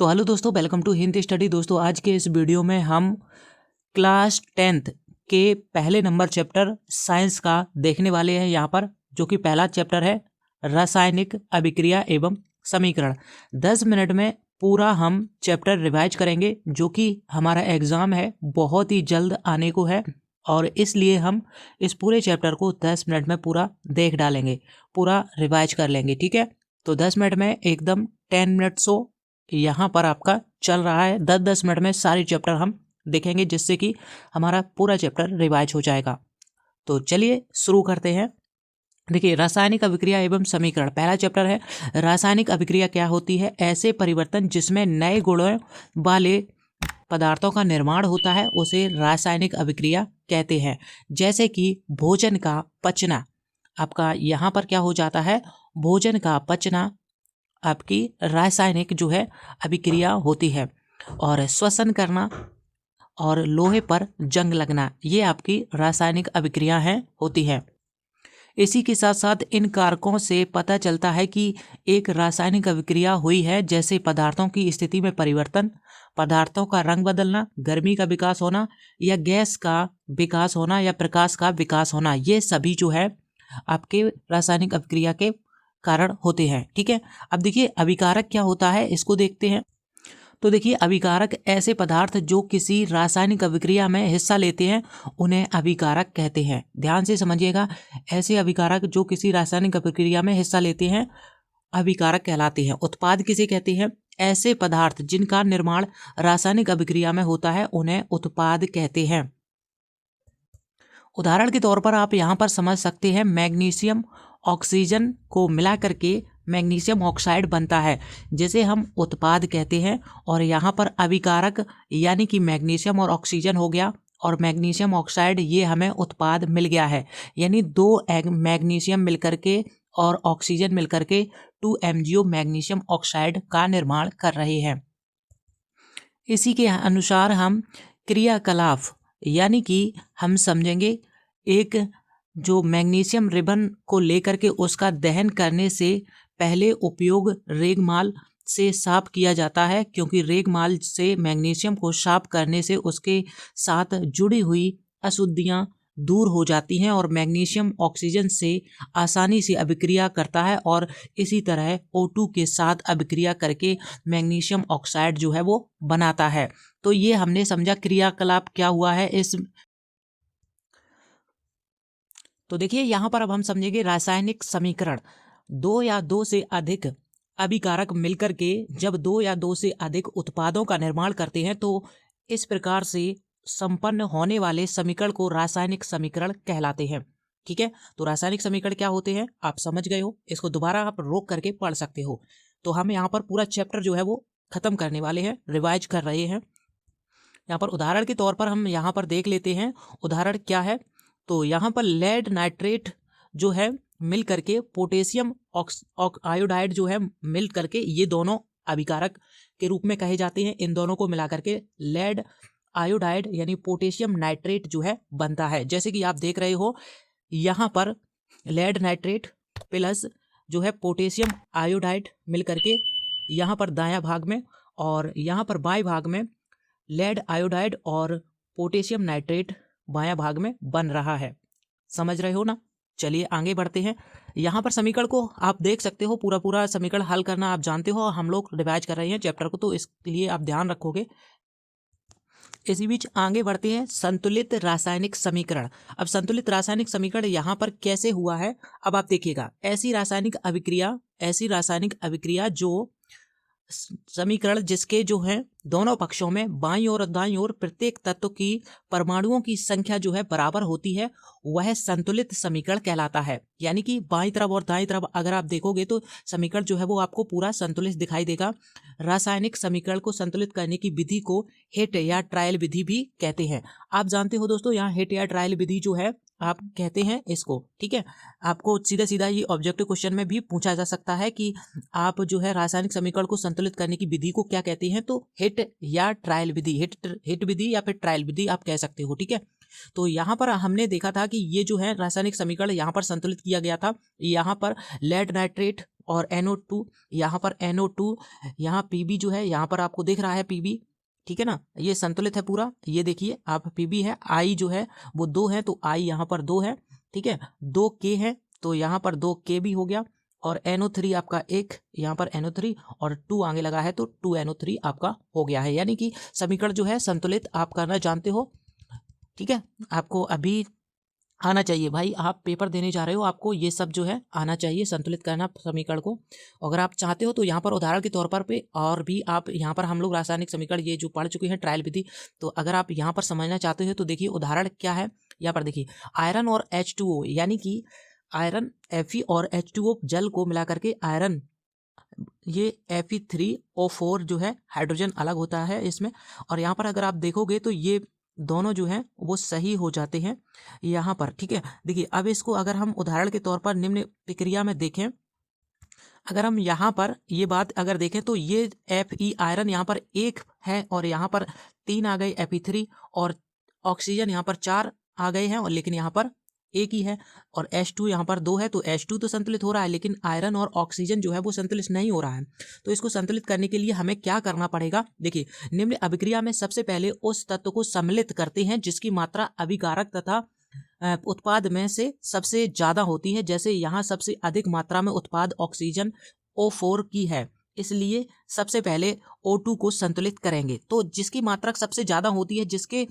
तो हेलो दोस्तों, welcome to Hindi study. दोस्तों आज के इस वीडियो में हम क्लास 10th के पहले नंबर चैप्टर साइंस का देखने वाले हैं यहाँ पर, जो कि पहला चैप्टर है रासायनिक अभिक्रिया एवं समीकरण। 10 मिनट में पूरा हम चैप्टर रिवाइज करेंगे, जो कि हमारा एग्ज़ाम है बहुत ही जल्द आने को है और इसलिए हम इस पूरे चैप्टर को 10 मिनट में पूरा देख डालेंगे, पूरा रिवाइज कर लेंगे। ठीक है, तो 10 मिनट में एकदम 10 मिनट सो यहाँ पर आपका चल रहा है। 10-10 मिनट में सारे चैप्टर हम देखेंगे, जिससे कि हमारा पूरा चैप्टर रिवाइज हो जाएगा। तो चलिए शुरू करते हैं। देखिए, रासायनिक अभिक्रिया एवं समीकरण पहला चैप्टर है। रासायनिक अभिक्रिया क्या होती है? ऐसे परिवर्तन जिसमें नए गुणों वाले पदार्थों का निर्माण होता है उसे रासायनिक अभिक्रिया कहते हैं। जैसे कि भोजन का पचना, आपका यहाँ पर क्या हो जाता है? भोजन का पचना आपकी रासायनिक जो है अभिक्रिया होती है। और श्वसन करना और लोहे पर जंग लगना, ये आपकी रासायनिक अभिक्रिया होती है। इसी के साथ साथ इन कारकों से पता चलता है कि एक रासायनिक अभिक्रिया हुई है, जैसे पदार्थों की स्थिति में परिवर्तन, पदार्थों का रंग बदलना, गर्मी का विकास होना या गैस का विकास होना या प्रकाश का विकास होना। ये सभी जो है आपके रासायनिक अभिक्रिया के कारण होते हैं। ठीक है, अब देखिए अभिकारक क्या होता है, इसको देखते हैं। तो देखिए, अभिकारक ऐसे पदार्थ जो किसी रासायनिक अभिक्रिया में हिस्सा लेते हैं उन्हें अभिकारक कहते हैं। ध्यान से समझिएगा, ऐसे अभिकारक जो किसी रासायनिक अभिक्रिया में हिस्सा लेते हैं अभिकारक कहलाते हैं। उत्पाद किसे कहते हैं? ऐसे पदार्थ जिनका निर्माण रासायनिक अभिक्रिया में होता है उन्हें उत्पाद कहते हैं। उदाहरण के तौर पर आप यहाँ पर समझ सकते हैं, मैग्नीशियम ऑक्सीजन को मिला करके मैग्नीशियम ऑक्साइड बनता है, जिसे हम उत्पाद कहते हैं। और यहाँ पर अभिकारक यानी कि मैग्नीशियम और ऑक्सीजन हो गया और मैग्नीशियम ऑक्साइड, ये हमें उत्पाद मिल गया है। यानी दो मैग्नीशियम मिलकर के और ऑक्सीजन मिलकर के 2MgO मैग्नीशियम ऑक्साइड का निर्माण कर रहे हैं। इसी के अनुसार हम क्रियाकलाप यानी कि हम समझेंगे, एक जो मैग्नीशियम रिबन को लेकर के उसका दहन करने से पहले उपयोग रेगमाल से साफ किया जाता है, क्योंकि रेगमाल से मैग्नीशियम को साफ करने से उसके साथ जुड़ी हुई अशुद्धियां दूर हो जाती हैं और मैग्नीशियम ऑक्सीजन से आसानी से अभिक्रिया करता है और इसी तरह O2 के साथ अभिक्रिया करके मैग्नीशियम ऑक्साइड जो है वो बनाता है। तो ये हमने समझा क्रियाकलाप क्या हुआ है इस। तो देखिए यहाँ पर अब हम समझेंगे रासायनिक समीकरण। दो या दो से अधिक अभिकारक मिलकर के जब दो या दो से अधिक उत्पादों का निर्माण करते हैं तो इस प्रकार से संपन्न होने वाले समीकरण को रासायनिक समीकरण कहलाते हैं। ठीक है, तो रासायनिक समीकरण क्या होते हैं आप समझ गए हो, इसको दोबारा आप रोक करके पढ़ सकते हो। तो हम यहाँ पर पूरा चैप्टर जो है वो खत्म करने वाले हैं, रिवाइज कर रहे हैं। यहाँ पर उदाहरण के तौर पर हम यहाँ पर देख लेते हैं, उदाहरण क्या है। तो यहाँ पर लेड नाइट्रेट जो है मिल करके पोटेशियम आयोडाइड जो है मिल करके, ये दोनों अभिकारक के रूप में कहे जाते हैं। इन दोनों को मिला करके लेड आयोडाइड यानी पोटेशियम नाइट्रेट जो है बनता है। जैसे कि आप देख रहे हो यहाँ पर लेड नाइट्रेट प्लस जो है पोटेशियम आयोडाइड मिल करके यहाँ पर दायां भाग में और यहाँ पर बाएं भाग में लेड आयोडाइड और पोटेशियम नाइट्रेट बायां भाग में बन रहा है। समझ रहे हो ना? चलिए आगे बढ़ते हैं। यहाँ पर समीकरण को आप देख सकते हो, पूरा समीकरण हल करना आप जानते हो और हम लोग रिवाइज कर रहे हैं चैप्टर को, तो इसलिए आप ध्यान रखोगे। इसी बीच आगे बढ़ते हैं, संतुलित रासायनिक समीकरण। अब संतुलित रासायनिक समीकरण यहाँ पर कैसे हुआ है अब आप देखिएगा। ऐसी रासायनिक अभिक्रिया जो समीकरण जिसके जो है दोनों पक्षों में बाईं ओर और दाईं ओर प्रत्येक तत्व की परमाणुओं की संख्या जो है बराबर होती है, वह संतुलित समीकरण कहलाता है। यानी कि बाईं तरफ और दाईं तरफ अगर आप देखोगे तो समीकरण जो है वो आपको पूरा संतुलित दिखाई देगा। रासायनिक समीकरण को संतुलित करने की विधि को हिट या ट्रायल विधि भी कहते हैं। आप जानते हो दोस्तों, यहाँ हिट या ट्रायल विधि जो है आप कहते हैं इसको। ठीक है, आपको सीधा सीधा ये ऑब्जेक्टिव क्वेश्चन में भी पूछा जा सकता है कि आप जो है रासायनिक समीकरण को संतुलित करने की विधि को क्या कहते हैं, तो हिट या ट्रायल विधि, हिट विधि या फिर ट्रायल विधि आप कह सकते हो। ठीक है, तो यहाँ पर हमने देखा था कि ये जो है रासायनिक समीकरण यहाँ पर संतुलित किया गया था। यहाँ पर लेड नाइट्रेट और NO2 यहाँ पर NO2, यहाँ Pb जो है यहाँ पर आपको दिख रहा है Pb, ठीक है ना, ये संतुलित है पूरा। ये देखिए आप Pb है, I जो है वो 2 है तो I यहाँ पर 2 है, ठीक है, 2 K है तो यहाँ पर 2 K भी हो गया, और NO3 आपका 1 यहाँ पर NO3 और 2 आगे लगा है तो 2 NO3 आपका हो गया है। यानी कि समीकरण जो है संतुलित आप करना जानते हो, ठीक है। आपको अभी आना चाहिए भाई, आप पेपर देने जा रहे हो, आपको ये सब जो है आना चाहिए, संतुलित करना समीकरण को। अगर आप चाहते हो तो यहाँ पर उदाहरण के तौर पर पे और भी आप यहाँ पर हम लोग रासायनिक समीकरण ये जो पढ़ चुके हैं ट्रायल विधि, तो अगर आप यहाँ पर समझना चाहते हो तो देखिए उदाहरण क्या है। यहाँ पर देखिए आयरन और H2O, यानी कि आयरन Fe और H2O जल को मिला करके आयरन, ये Fe3O4 जो है हाइड्रोजन अलग होता है इसमें, और यहाँ पर अगर आप देखोगे तो ये दोनों जो हैं वो सही हो जाते हैं यहाँ पर, ठीक है। देखिए अब इसको अगर हम उदाहरण के तौर पर निम्न प्रक्रिया में देखें, अगर हम यहाँ पर ये बात अगर देखें तो ये Fe आयरन यहाँ पर 1 है और यहाँ पर 3 आ गए Fe3, और ऑक्सीजन यहाँ पर 4 आ गए हैं और लेकिन यहाँ पर 1 ही है, और H2 यहाँ पर 2 है तो H2 तो संतुलित हो रहा है, लेकिन आयरन और ऑक्सीजन जो है वो संतुलित नहीं हो रहा है। तो इसको संतुलित करने के लिए हमें क्या करना पड़ेगा, देखिए निम्न अभिक्रिया में सबसे पहले उस तत्व को सम्मिलित करते हैं जिसकी मात्रा अभिकारक तथा उत्पाद में से सबसे ज्यादा होती है। जैसे यहाँ सबसे अधिक मात्रा में उत्पाद ऑक्सीजन O4 की है, इसलिए सबसे पहले O2 को संतुलित करेंगे। तो जिसकी मात्रा सबसे ज्यादा होती है, जिसके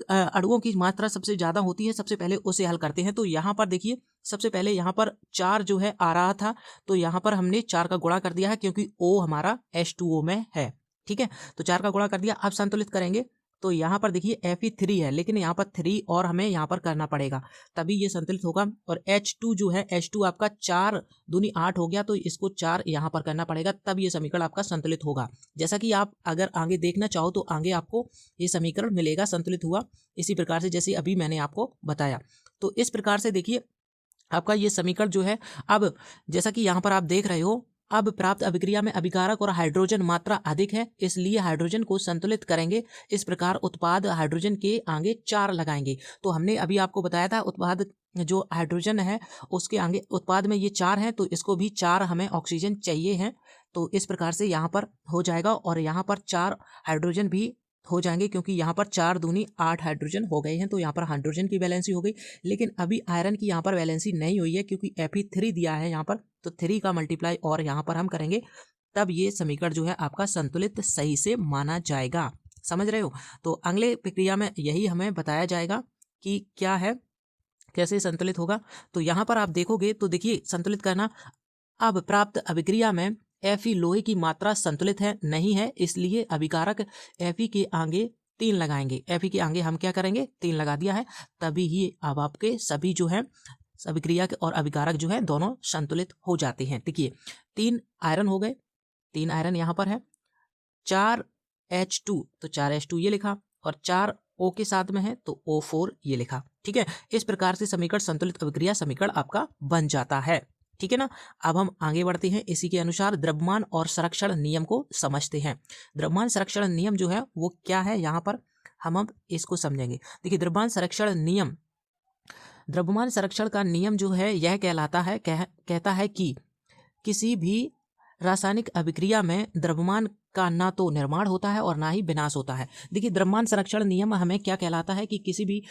अणुओं की मात्रा सबसे ज्यादा होती है, सबसे पहले उसे हल करते हैं। तो यहाँ पर देखिए सबसे पहले यहाँ पर 4 जो है आ रहा था, तो यहाँ पर हमने 4 का गुणा कर दिया है क्योंकि O हमारा H2O में है, ठीक है, तो 4 का गुणा कर दिया। अब संतुलित करेंगे तो यहाँ पर देखिए Fe3 है, लेकिन यहाँ पर 3 और हमें यहाँ पर करना पड़ेगा तभी ये संतुलित होगा। और H2 जो है, H2 आपका 4 दूनी 8 हो गया, तो इसको 4 यहाँ पर करना पड़ेगा तब ये समीकरण आपका संतुलित होगा। जैसा कि आप अगर आगे देखना चाहो तो आगे आपको ये समीकरण मिलेगा संतुलित हुआ इसी प्रकार से जैसे अभी मैंने आपको बताया। तो इस प्रकार से देखिए आपका ये समीकरण जो है, अब जैसा कि यहाँ पर आप देख रहे हो, अब प्राप्त अभिक्रिया में अभिकारक और हाइड्रोजन मात्रा अधिक है, इसलिए हाइड्रोजन को संतुलित करेंगे। इस प्रकार उत्पाद हाइड्रोजन के आगे 4 लगाएंगे। तो हमने अभी आपको बताया था उत्पाद जो हाइड्रोजन है उसके आगे उत्पाद में ये 4 हैं, तो इसको भी 4 हमें ऑक्सीजन चाहिए हैं। तो इस प्रकार से यहाँ पर हो जाएगा और यहाँ पर 4 हाइड्रोजन भी हो जाएंगे क्योंकि यहाँ पर 4 दूनी 8 हाइड्रोजन हो गए हैं, तो यहाँ पर हाइड्रोजन की वैलेंसी हो गई। लेकिन अभी आयरन की यहाँ पर वैलेंसी नहीं हुई है क्योंकि Fe3 दिया है यहाँ पर, तो 3 का मल्टीप्लाई और यहाँ पर हम करेंगे तब ये समीकरण जो है आपका संतुलित सही से माना जाएगा। समझ रहे हो? तो अगले प्रक्रिया में यही हमें बताया जाएगा कि क्या है, कैसे संतुलित होगा। तो यहाँ पर आप देखोगे तो देखिए संतुलित करना, अब प्राप्त अभिक्रिया में Fe लोहे की मात्रा संतुलित है नहीं है, इसलिए अभिकारक Fe के आगे 3 लगाएंगे। Fe के आगे हम क्या करेंगे, 3 लगा दिया है, तभी ही अब आपके सभी जो है अभिक्रिया और अभिकारक जो है दोनों संतुलित हो जाते हैं। देखिए 3 आयरन हो गए, 3 आयरन यहाँ पर है, 4 H2 तो 4 H2 ये लिखा, और 4 O के साथ में है तो O4 ये लिखा, ठीक है। इस प्रकार से समीकरण संतुलित अभिक्रिया समीकरण आपका बन जाता है, ठीक है ना। अब हम आगे बढ़ते हैं, इसी के अनुसार द्रव्यमान और संरक्षण नियम को समझते हैं। द्रव्यमान संरक्षण नियम जो है वो क्या है, यहाँ पर हम अब इसको समझेंगे। देखिए द्रव्यमान संरक्षण नियम, द्रव्यमान संरक्षण का नियम जो है यह कहलाता है कहता है कि किसी भी रासायनिक अभिक्रिया में द्रव्यमान का ना तो निर्माण होता है और ना ही विनाश होता है। देखिए द्रव्यमान संरक्षण नियम हमें क्या कहलाता है कि किसी भी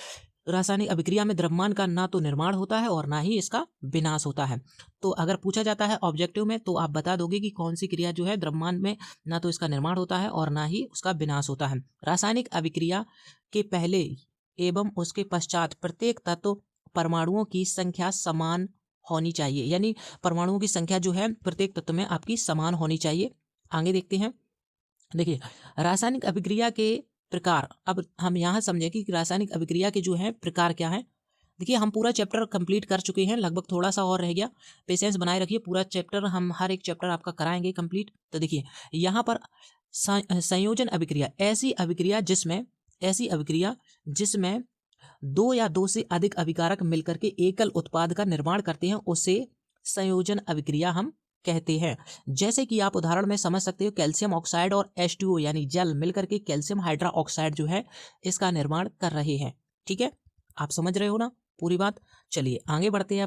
रासायनिक अभिक्रिया में द्रव्यमान का ना तो निर्माण होता है और ना ही इसका विनाश होता है। तो अगर पूछा जाता है ऑब्जेक्टिव में तो आप बता दोगे कि कौन सी क्रिया जो है द्रव्यमान में ना तो इसका निर्माण होता है और ना ही उसका विनाश होता है। रासायनिक अभिक्रिया के पहले एवं उसके पश्चात प्रत्येक तत्व परमाणुओं की संख्या समान होनी चाहिए, यानी परमाणुओं की संख्या जो है प्रत्येक तत्व में आपकी समान होनी चाहिए। आगे देखते हैं, देखिए रासायनिक अभिक्रिया के प्रकार, अब हम यहाँ समझेंगे कि रासायनिक अभिक्रिया के जो है प्रकार क्या है। देखिए हम पूरा चैप्टर कंप्लीट कर चुके हैं, लगभग थोड़ा सा और रह गया, पेशेंस बनाए रखिए, पूरा चैप्टर हम हर एक चैप्टर आपका कराएंगे कंप्लीट। तो देखिए यहाँ पर संयोजन अभिक्रिया, ऐसी अभिक्रिया जिसमें 2 या 2 से अधिक अभिकारक मिलकर के एकल उत्पाद का निर्माण करते हैं उसे संयोजन अभिक्रिया हम कहते हैं। जैसे कि आप उदाहरण में समझ सकते हो, कैल्शियम ऑक्साइड और H2O यानी जल मिलकर के कैल्शियम हाइड्रा ऑक्साइड जो है इसका निर्माण कर रहे हैं, ठीक है। आप समझ रहे हो ना पूरी बात। चलिए आगे बढ़ते हैं,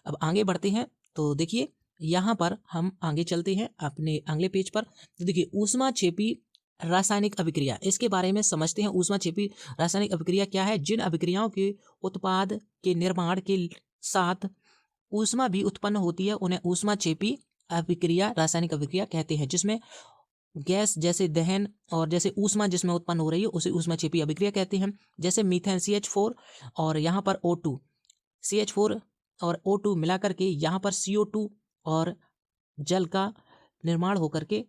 अब आगे बढ़ते हैं। तो देखिए यहाँ पर हम आगे चलते हैं अपने अगले पेज पर। तो देखिए ऊष्माक्षेपी रासायनिक अभिक्रिया, इसके बारे में समझते हैं। ऊष्माक्षेपी रासायनिक अभिक्रिया क्या है? जिन अभिक्रियाओं के उत्पाद के निर्माण के साथ ऊष्मा भी उत्पन्न होती है उन्हें ऊष्माक्षेपी अभिक्रिया रासायनिक अभिक्रिया कहते हैं। जिसमें गैस जैसे दहन और जैसे ऊष्मा जिसमें उत्पन्न हो रही है उसे ऊष्माक्षेपी अभिक्रिया कहते हैं। जैसे मीथेन CH4 और यहाँ पर O2, CH4 और O2 मिलाकर के यहाँ पर CO2 और जल का निर्माण होकर के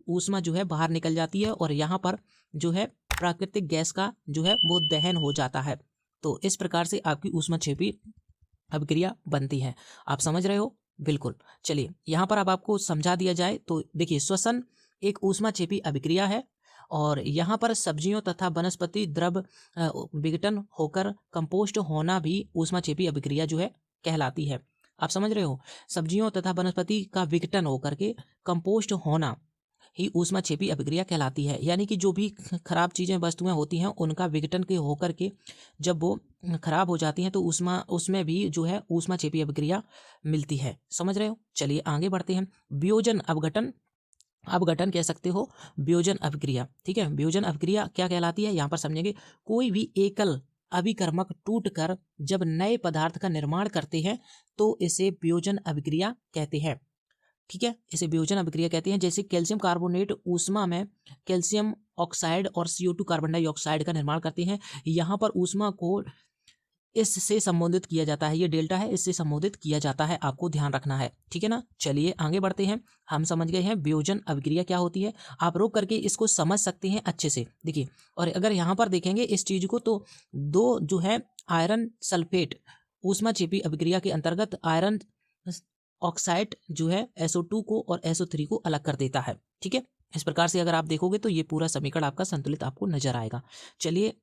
ऊष्मा जो है बाहर निकल जाती है और यहाँ पर जो है प्राकृतिक गैस का जो है वो दहन हो जाता है। तो इस प्रकार से आपकी ऊष्माक्षेपी अभिक्रिया बनती है। आप समझ रहे हो? बिल्कुल। चलिए यहाँ पर अब आपको समझा दिया जाए तो देखिए श्वसन एक ऊष्माक्षेपी अभिक्रिया है और यहाँ पर सब्जियों तथा वनस्पति द्रव विघटन होकर कंपोस्ट होना भी ऊष्माक्षेपी अभिक्रिया जो है कहलाती है। आप समझ रहे हो? सब्जियों तथा वनस्पति का विघटन होकर के कंपोस्ट होना ही ऊष्माक्षेपी अभिक्रिया कहलाती है। यानी कि जो भी खराब चीज़ें वस्तुएं होती हैं उनका विघटन के होकर के जब वो खराब हो जाती हैं तो उसमें भी जो है ऊष्माक्षेपी अभिक्रिया मिलती है। समझ रहे हो? चलिए आगे बढ़ते हैं। वियोजन अवघटन कह सकते हो, वियोजन अभिक्रिया। ठीक है, वियोजन अभिक्रिया क्या कहलाती है यहाँ पर समझेंगे। कोई भी एकल अभिकर्मक टूटकर जब नए पदार्थ का निर्माण करते हैं तो इसे वियोजन अभिक्रिया कहते हैं। ठीक है, इसे वियोजन अभिक्रिया कहते हैं। जैसे कैल्शियम कार्बोनेट ऊष्मा में कैल्शियम ऑक्साइड और CO2 कार्बन डाइऑक्साइड का निर्माण करते हैं। यहाँ पर ऊष्मा को इससे संबोधित किया जाता है, ये डेल्टा है, इससे संबोधित किया जाता है, आपको ध्यान रखना है। ठीक है ना? चलिए आगे बढ़ते हैं। हम समझ गए हैं वियोजन अभिक्रिया क्या होती है। आप रोक करके इसको समझ सकते हैं अच्छे से। देखिए, और अगर यहाँ पर देखेंगे इस चीज को तो दो जो है आयरन सल्फेट ऊष्माक्षेपी अभिक्रिया के अंतर्गत आयरन ऑक्साइड जो है SO2 को और SO3 को अलग कर देता है। ठीक है, इस प्रकार से अगर आप देखोगे तो ये पूरा समीकरण आपका संतुलित आपको नजर आएगा। चलिए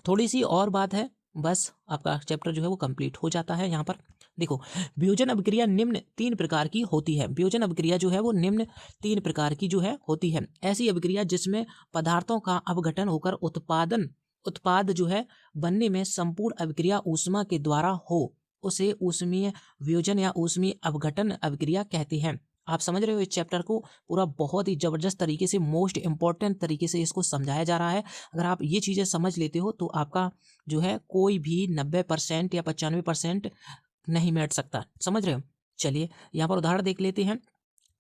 थोड़ी सी और बात है, बस आपका चैप्टर जो है वो कंप्लीट हो जाता है। यहाँ पर देखो वियोजन अभिक्रिया निम्न 3 प्रकार की होती है। वियोजन अभिक्रिया जो है वो निम्न 3 प्रकार की जो है होती है। ऐसी अभिक्रिया जिसमें पदार्थों का अपघटन होकर उत्पाद जो है बनने में संपूर्ण अभिक्रिया ऊष्मा के द्वारा हो उसे ऊष्मीय वियोजन या ऊष्मीय अपघटन अभिक्रिया कहते हैं। आप समझ रहे हो? इस चैप्टर को पूरा बहुत ही जबरदस्त तरीके से, मोस्ट इंपॉर्टेंट तरीके से इसको समझाया जा रहा है। अगर आप ये चीज़ें समझ लेते हो तो आपका जो है कोई भी 90% या 95% नहीं मिट सकता। समझ रहे हो? चलिए यहाँ पर उदाहरण देख लेते हैं।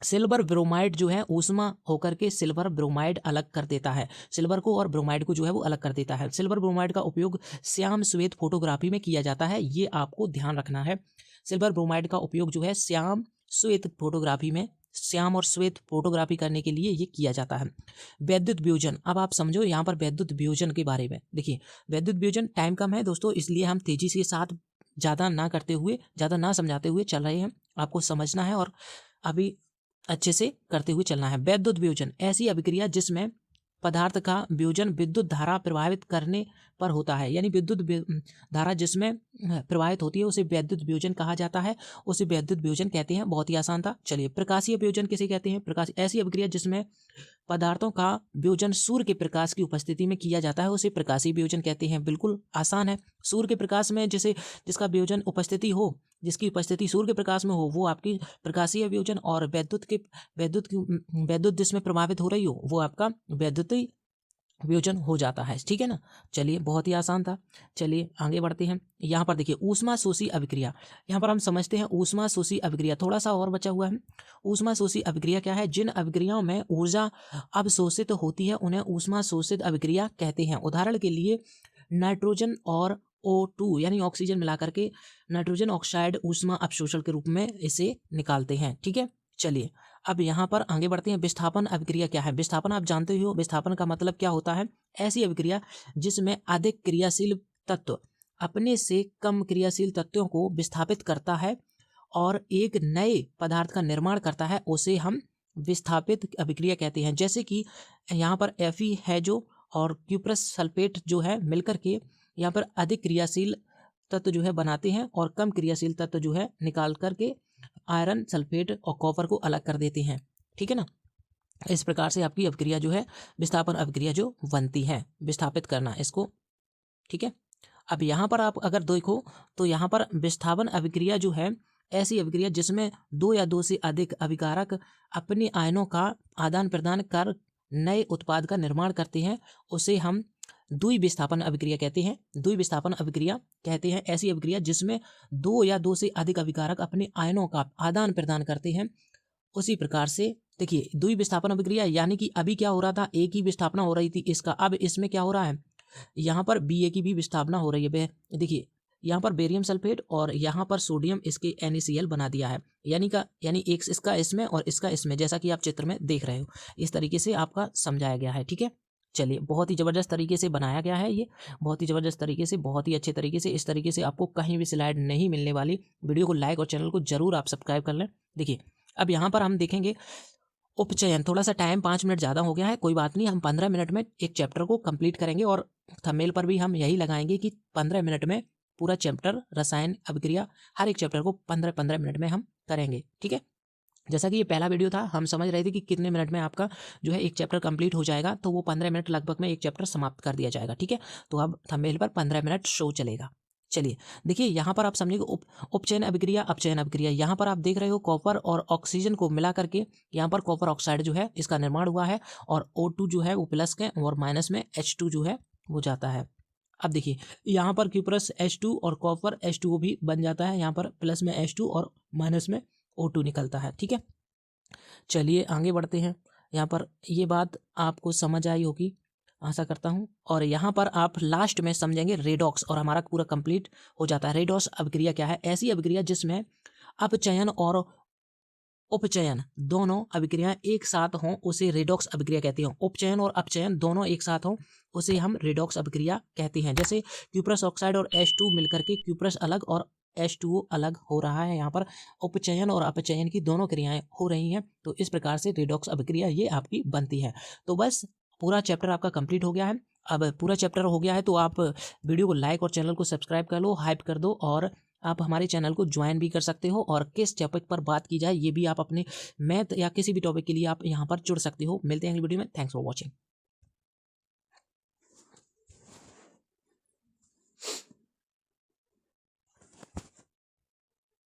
सिल्वर ब्रोमाइड जो है ऊष्मा होकर के सिल्वर ब्रोमाइड अलग कर देता है। सिल्वर को और ब्रोमाइड को जो है वो अलग कर देता है। सिल्वर ब्रोमाइड का उपयोग श्याम श्वेत फोटोग्राफी में किया जाता है, ये आपको ध्यान रखना है। सिल्वर ब्रोमाइड का उपयोग जो है श्याम और श्वेत फोटोग्राफी करने के लिए ये किया जाता है। वैद्युत वियोजन, अब आप समझो यहाँ पर वैद्युत वियोजन के बारे में। देखिए वैद्युत वियोजन, टाइम कम है दोस्तों इसलिए हम तेजी के साथ ज़्यादा ना समझाते हुए चल रहे हैं। आपको समझना है और अभी अच्छे से करते हुए चलना है। वैद्युत वियोजन ऐसी अभिक्रिया जिसमें पदार्थ का वियोजन विद्युत धारा प्रवाहित करने पर होता है। यानी विद्युत धारा जिसमें प्रवाहित होती है उसे वैद्युत वियोजन कहा जाता है, उसे वैद्युत वियोजन कहते हैं। बहुत ही आसान था। चलिए प्रकाशीय वियोजन किसे कहते हैं? प्रकाश ऐसी अभिक्रिया जिसमें पदार्थों का वियोजन सूर्य के प्रकाश की उपस्थिति में किया जाता है, उसे प्रकाशीय वियोजन कहते हैं। बिल्कुल आसान है। सूर्य के प्रकाश में जिसका वियोजन जिसकी उपस्थिति सूर्य के प्रकाश में हो वो आपकी प्रकाशीय वियोजन, और वैद्युत जिसमें प्रभावित हो रही हो वो आपका वैद्युत वियोजन हो जाता है। ठीक है ना? चलिए बहुत ही आसान था। चलिए आगे बढ़ते हैं। यहाँ पर देखिए ऊष्मा शोषी अभिक्रिया, यहाँ पर हम समझते हैं ऊष्मा शोषी अभिक्रिया। थोड़ा सा और बचा हुआ है। ऊष्मा शोषी अभिक्रिया क्या है? जिन अभिक्रियाओं में ऊर्जा अवशोषित होती है उन्हें ऊष्मा शोषित अभिक्रिया कहते हैं। उदाहरण के लिए नाइट्रोजन और O2 यानी ऑक्सीजन मिलाकर के नाइट्रोजन ऑक्साइड ऊष्मा अवशोषण के रूप में इसे निकालते हैं। ठीक है, चलिए अब यहाँ पर आगे बढ़ते हैं। विस्थापन अभिक्रिया क्या है? विस्थापन आप जानते हो, विस्थापन का मतलब क्या होता है? ऐसी अभिक्रिया जिसमें अधिक क्रियाशील तत्व अपने से कम क्रियाशील तत्वों को विस्थापित करता है और एक नए पदार्थ का निर्माण करता है, उसे हम विस्थापित अभिक्रिया कहते हैं। जैसे कि यहाँ पर Fe है जो और क्यूप्रस सल्फेट जो है मिलकर के यहाँ पर अधिक क्रियाशील तत्व जो है बनाते हैं और कम क्रियाशील तत्व जो है निकाल करके आयरन सल्फेट और कॉपर को अलग कर देते हैं। ठीक है ना? इस प्रकार से आपकी अभिक्रिया जो है विस्थापन अभिक्रिया जो बनती है, विस्थापित करना इसको। ठीक है, अब यहाँ पर आप अगर देखो तो यहाँ पर विस्थापन अभिक्रिया जो है ऐसी अभिक्रिया जिसमें 2 या 2 से अधिक अभिकारक अपने आयनों का आदान प्रदान कर नए उत्पाद का निर्माण करते हैं, उसे हम द्विविस्थापन अभिक्रिया कहते हैं। द्विविस्थापन अभिक्रिया कहते हैं ऐसी अभिक्रिया जिसमें 2 या 2 से अधिक अभिकारक अपने आयनों का आदान प्रदान करते हैं। उसी प्रकार से देखिए द्विविस्थापन अभिक्रिया यानी कि अभी क्या हो रहा था, एक ही विस्थापना हो रही थी इसका, अब इसमें क्या हो रहा है, यहाँ पर Ba की भी विस्थापना हो रही है। देखिए यहाँ पर बेरियम सल्फेट और यहाँ पर सोडियम इसके NaCl बना दिया है, यानी एक इसका इसमें और इसका इसमें, जैसा कि आप चित्र में देख रहे हो। इस तरीके से आपका समझाया गया है, ठीक है। चलिए बहुत ही ज़बरदस्त तरीके से बनाया गया है, ये बहुत ही ज़बरदस्त तरीके से, बहुत ही अच्छे तरीके से। इस तरीके से आपको कहीं भी स्लाइड नहीं मिलने वाली। वीडियो को लाइक और चैनल को जरूर आप सब्सक्राइब कर लें। देखिए अब यहाँ पर हम देखेंगे उपचयन। थोड़ा सा टाइम 5 मिनट ज़्यादा हो गया है, कोई बात नहीं, हम 15 मिनट में एक चैप्टर को कंप्लीट करेंगे और थंबनेल पर भी हम यही लगाएंगे कि 15 मिनट में पूरा चैप्टर रसायन अभिक्रिया, हर एक चैप्टर को 15-15 मिनट में हम करेंगे, ठीक है। जैसा कि ये पहला वीडियो था, हम समझ रहे थे कि कितने मिनट में आपका जो है एक चैप्टर कंप्लीट हो जाएगा, तो वो 15 मिनट लगभग में एक चैप्टर समाप्त कर दिया जाएगा, ठीक है। तो अब थंबनेल पर 15 मिनट शो चलेगा। चलिए देखिए यहाँ पर आप समझिएगा उपचयन अभिक्रिया, अपचयन अभिक्रिया। यहाँ पर आप देख रहे हो कॉपर और ऑक्सीजन को मिला करके यहाँ पर कॉपर ऑक्साइड जो है इसका निर्माण हुआ है, और O2 जो है वो प्लस के और माइनस में H2 जो है वो जाता है। अब देखिए यहाँ पर क्यूप्रस H2 और कॉपर H2O भी बन जाता है, यहाँ पर प्लस में H2 और माइनस में O2 निकलता है, ठीक है। चलिए आगे बढ़ते हैं। यहाँ पर ये बात आपको समझ आई होगी, आशा करता हूँ। और यहाँ पर आप लास्ट में समझेंगे रेडॉक्स, और हमारा पूरा कंप्लीट हो जाता है। रेडॉक्स अभिक्रिया क्या है? ऐसी अभिक्रिया जिसमें अपचयन और उपचयन दोनों अभिक्रियाएं एक साथ हों उसे रेडॉक्स अभिक्रिया कहते हैं। उपचयन और अपचयन दोनों एक साथ हों उसे हम रेडॉक्स अभिक्रिया कहते हैं। जैसे क्यूप्रस ऑक्साइड और H2 मिलकर के क्यूप्रस अलग और H2O अलग हो रहा है, यहाँ पर उपचयन और अपचयन की दोनों क्रियाएं हो रही हैं, तो इस प्रकार से रेडॉक्स अभिक्रिया ये आपकी बनती है। तो बस पूरा चैप्टर आपका कंप्लीट हो गया है। अब पूरा चैप्टर हो गया है तो आप वीडियो को लाइक और चैनल को सब्सक्राइब कर लो, हाइप कर दो, और आप हमारे चैनल को ज्वाइन भी कर सकते हो। और किस टॉपिक पर बात की जाए ये भी आप अपने मैथ या किसी भी टॉपिक के लिए आप यहाँ पर जुड़ सकते हो। मिलते हैं अगली वीडियो में। Thanks for watching.